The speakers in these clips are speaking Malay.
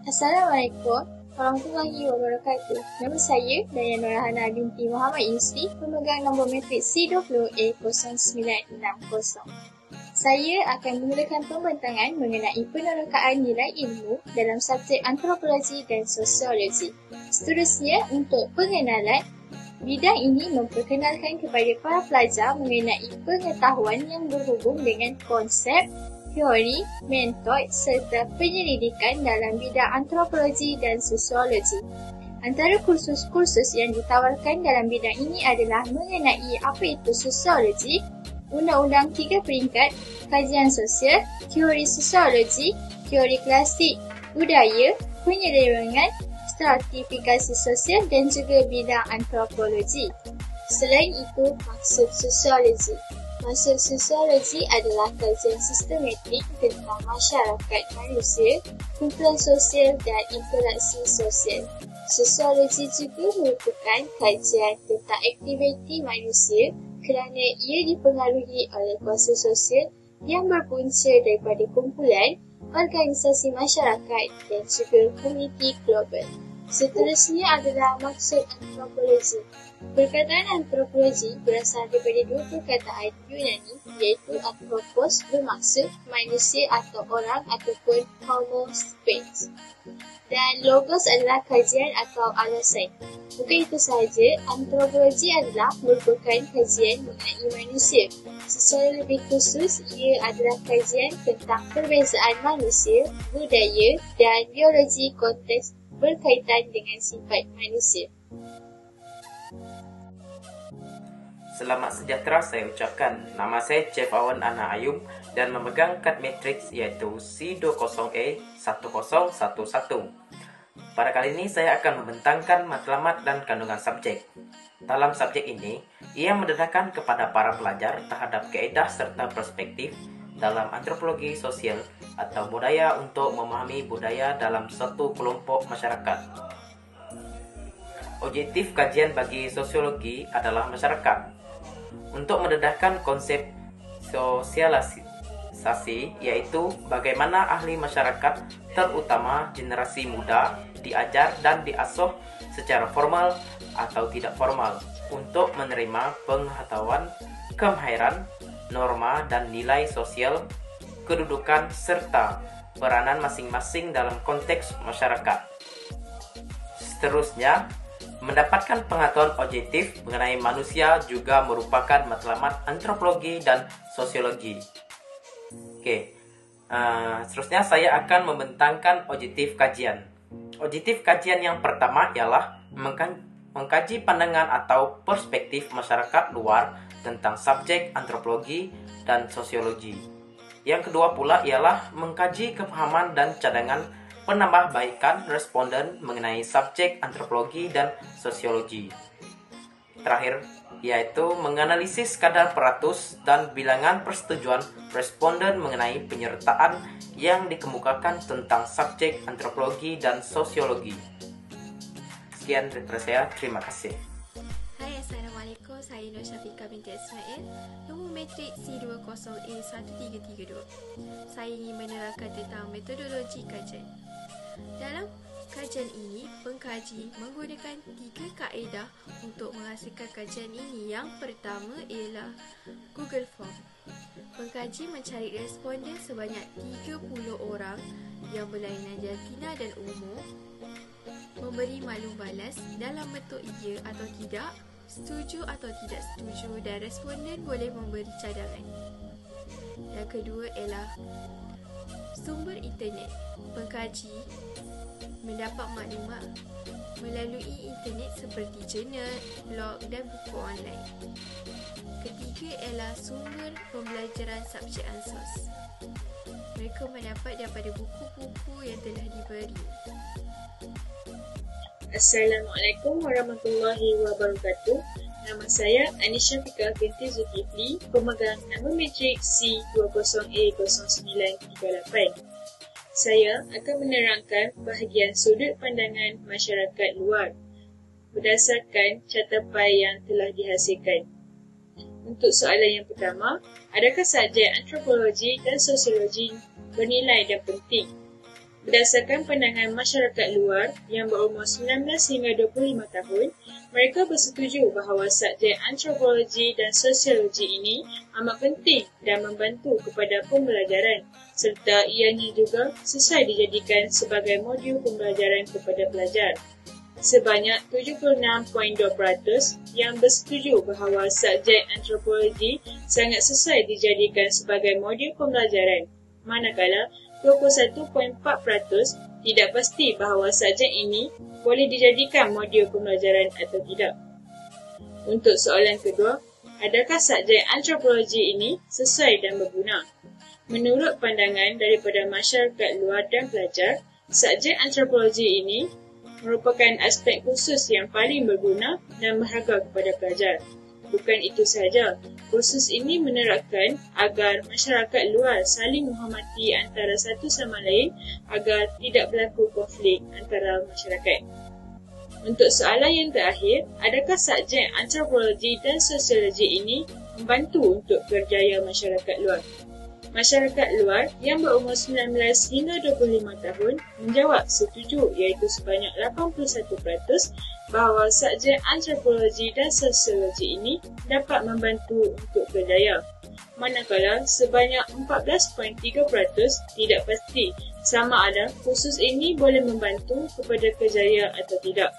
Assalamualaikum warahmatullahi wabarakatuh. Nama saya Dayana Nurahana binti Muhammad Yusri, pemegang nombor matrik C20A0960. Saya akan memulakan pembentangan mengenai penerokaan nilai ilmu dalam subjek antropologi dan sosiologi. Seterusnya, untuk pengenalan, bidang ini memperkenalkan kepada para pelajar mengenai pengetahuan yang berhubung dengan konsep, teori, metod serta penyelidikan dalam bidang antropologi dan sosiologi. Antara kursus-kursus yang ditawarkan dalam bidang ini adalah mengenai apa itu sosiologi, Undang-Undang 3 Peringkat, Kajian Sosial, Teori Sosiologi, Teori Klasik, Budaya, Penyelewengan, Stratifikasi Sosial dan juga bidang antropologi. Selain itu, maksud sosiologi. Maksud sosiologi adalah kajian sistematik tentang masyarakat manusia, kumpulan sosial dan interaksi sosial. Sosiologi juga merupakan kajian tentang aktiviti manusia kerana ia dipengaruhi oleh kuasa sosial yang berpunca daripada kumpulan, organisasi masyarakat dan juga komuniti global. Seterusnya adalah maksud antropologi. Perkataan antropologi berasal daripada dua perkataan Yunani iaitu anthropos bermaksud manusia atau orang ataupun homo sapiens. Dan logos adalah kajian atau alasan. Bukan itu sahaja, antropologi adalah merupakan kajian mengenai manusia. Secara lebih khusus, ia adalah kajian tentang perbezaan manusia, budaya dan biologi konteks berkaitan dengan sifat manusia. Selamat sejahtera saya ucapkan. Nama saya Chef Awan Ana Ayum dan memegang kad matriks iaitu C20A1011. Pada kali ini saya akan membentangkan matlamat dan kandungan subjek. Dalam subjek ini, ia mendedahkan kepada para pelajar terhadap kaedah serta perspektif dalam antropologi sosial atau budaya untuk memahami budaya dalam suatu kelompok masyarakat. Objektif kajian bagi sosiologi adalah masyarakat. Untuk mendedahkan konsep sosialisasi, yaitu bagaimana ahli masyarakat, terutama generasi muda, diajar dan diasuh secara formal atau tidak formal untuk menerima pengetahuan, kemahiran, norma dan nilai sosial, kedudukan serta peranan masing-masing dalam konteks masyarakat. Seterusnya, mendapatkan pengetahuan objektif mengenai manusia juga merupakan matlamat antropologi dan sosiologi. Seterusnya saya akan membentangkan objektif kajian. Objektif kajian yang pertama ialah mengkaji pandangan atau perspektif masyarakat luar tentang subjek antropologi dan sosiologi. Yang kedua pula ialah mengkaji kepahaman dan cadangan penambahbaikan responden mengenai subjek antropologi dan sosiologi. Terakhir, yaitu menganalisis kadar peratus dan bilangan persetujuan responden mengenai penyertaan yang dikemukakan tentang subjek antropologi dan sosiologi. Sekian dari saya, terima kasih. Hai, Assalamualaikum. Saya Nur Syafiqah binti Ismail, nombor matrik C20A1332. Saya ingin menerangkan tentang metodologi kajian. Dalam kajian ini, pengkaji menggunakan 3 kaedah untuk menghasilkan kajian ini. Yang pertama ialah Google Form. Pengkaji mencari responden sebanyak 30 orang yang berlainan jantina dan umur, memberi maklum balas dalam bentuk ya atau tidak, setuju atau tidak setuju, dan responden boleh memberi cadangan. Yang kedua ialah sumber internet. Pengkaji mendapat maklumat melalui internet seperti jurnal, blog dan buku online. Ketiga ialah sumber pembelajaran subjek ansos. Mereka mendapat daripada buku-buku yang telah diberi. Assalamualaikum warahmatullahi wabarakatuh. Nama saya Anisha Fika binti Zulkifli, pemegang nombor matrik C20A0938. Saya akan menerangkan bahagian sudut pandangan masyarakat luar berdasarkan catapan yang telah dihasilkan. Untuk soalan yang pertama, adakah subjek antropologi dan sosiologi bernilai dan penting? Berdasarkan pandangan masyarakat luar yang berumur 19 hingga 25 tahun, mereka bersetuju bahawa subjek antropologi dan sosiologi ini amat penting dan membantu kepada pembelajaran, serta ianya juga sesuai dijadikan sebagai modul pembelajaran kepada pelajar. Sebanyak 76.2% yang bersetuju bahawa subjek antropologi sangat sesuai dijadikan sebagai modul pembelajaran, manakala 21.4% tidak pasti bahawa subjek ini boleh dijadikan modul pembelajaran atau tidak. Untuk soalan kedua, adakah subjek antropologi ini sesuai dan berguna? Menurut pandangan daripada masyarakat luar dan pelajar, subjek antropologi ini merupakan aspek khusus yang paling berguna dan berharga kepada pelajar. Bukan itu sahaja, kursus ini menerapkan agar masyarakat luar saling menghormati antara satu sama lain agar tidak berlaku konflik antara masyarakat. Untuk soalan yang terakhir, adakah subjek antropologi dan sosiologi ini membantu untuk kerjaya masyarakat luar? Masyarakat luar yang berumur 19 hingga 25 tahun menjawab setuju, iaitu sebanyak 81% bahawa subjek antropologi dan sosiologi ini dapat membantu untuk kerjaya. Manakala sebanyak 14.3% tidak pasti sama ada kursus ini boleh membantu kepada kerjaya atau tidak.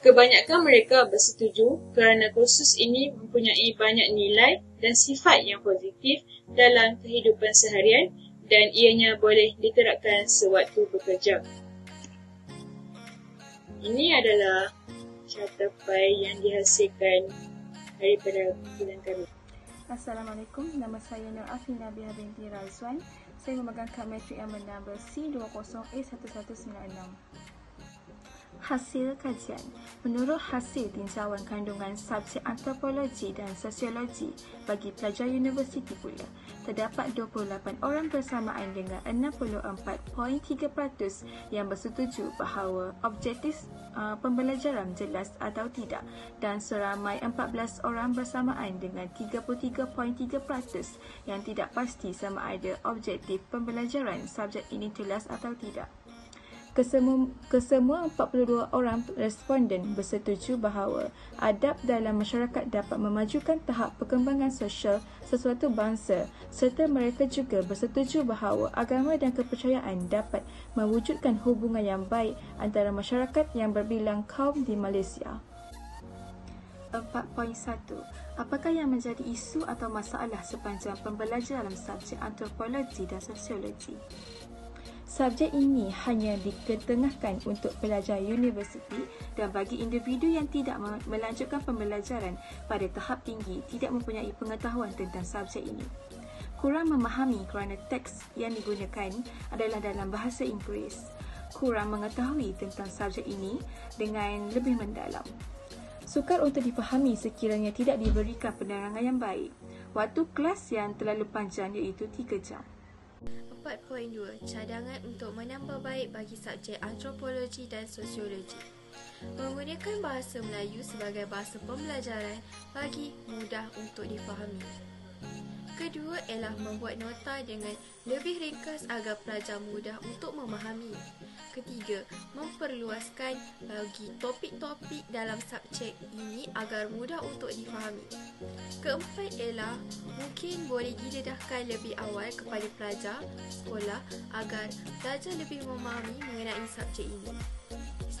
Kebanyakan mereka bersetuju kerana kursus ini mempunyai banyak nilai dan sifat yang positif dalam kehidupan seharian dan ianya boleh diterapkan sewaktu bekerja. Ini adalah catatpan yang dihasilkan daripada kumpulan kami. Assalamualaikum, nama saya Nur Afina binti Razwan. Saya memegang kad matrik yang bernambah C20A1196. Hasil kajian. Menurut hasil tinjauan kandungan subjek antropologi dan sosiologi bagi pelajar universiti pula, terdapat 28 orang bersamaan dengan 64.3% yang bersetuju bahawa objektif pembelajaran jelas atau tidak, dan seramai 14 orang bersamaan dengan 33.3% yang tidak pasti sama ada objektif pembelajaran subjek ini jelas atau tidak. Kesemua 42 orang responden bersetuju bahawa adab dalam masyarakat dapat memajukan tahap perkembangan sosial sesuatu bangsa, serta mereka juga bersetuju bahawa agama dan kepercayaan dapat mewujudkan hubungan yang baik antara masyarakat yang berbilang kaum di Malaysia. 4.1. Apakah yang menjadi isu atau masalah sepanjang pembelajaran subjek antropologi dan sosiologi? Subjek ini hanya diketengahkan untuk pelajar universiti dan bagi individu yang tidak melanjutkan pembelajaran pada tahap tinggi tidak mempunyai pengetahuan tentang subjek ini. Kurang memahami kerana teks yang digunakan adalah dalam bahasa Inggeris. Kurang mengetahui tentang subjek ini dengan lebih mendalam. Sukar untuk dipahami sekiranya tidak diberikan penerangan yang baik. Waktu kelas yang terlalu panjang iaitu 3 jam. 4.2. Cadangan untuk menambah baik bagi subjek antropologi dan sosiologi. Menggunakan bahasa Melayu sebagai bahasa pembelajaran bagi mudah untuk difahami. Kedua ialah membuat nota dengan lebih ringkas agar pelajar mudah untuk memahami. Ketiga, memperluaskan bagi topik-topik dalam subjek ini agar mudah untuk difahami. Keempat ialah mungkin boleh didedahkan lebih awal kepada pelajar sekolah agar pelajar lebih memahami mengenai subjek ini.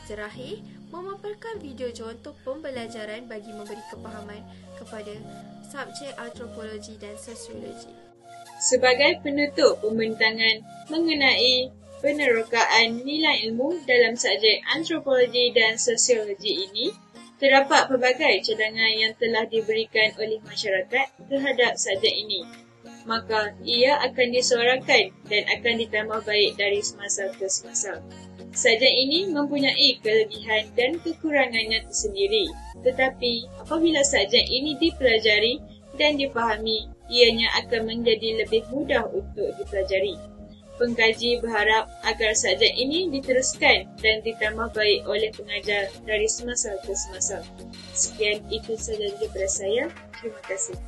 Terakhir, memaparkan video contoh pembelajaran bagi memberi kepahaman kepada subjek antropologi dan sosiologi. Sebagai penutup pembentangan mengenai penerokaan nilai ilmu dalam subjek antropologi dan sosiologi ini, terdapat pelbagai cadangan yang telah diberikan oleh masyarakat terhadap subjek ini. Maka ia akan disuarakan dan akan ditambah baik dari semasa ke semasa. Subjek ini mempunyai kelebihan dan kekurangannya tersendiri. Tetapi apabila subjek ini dipelajari dan dipahami, ianya akan menjadi lebih mudah untuk dipelajari. Pengkaji berharap agar subjek ini diteruskan dan ditambah baik oleh pengajar dari semasa ke semasa. Sekian itu sahaja daripada saya. Terima kasih.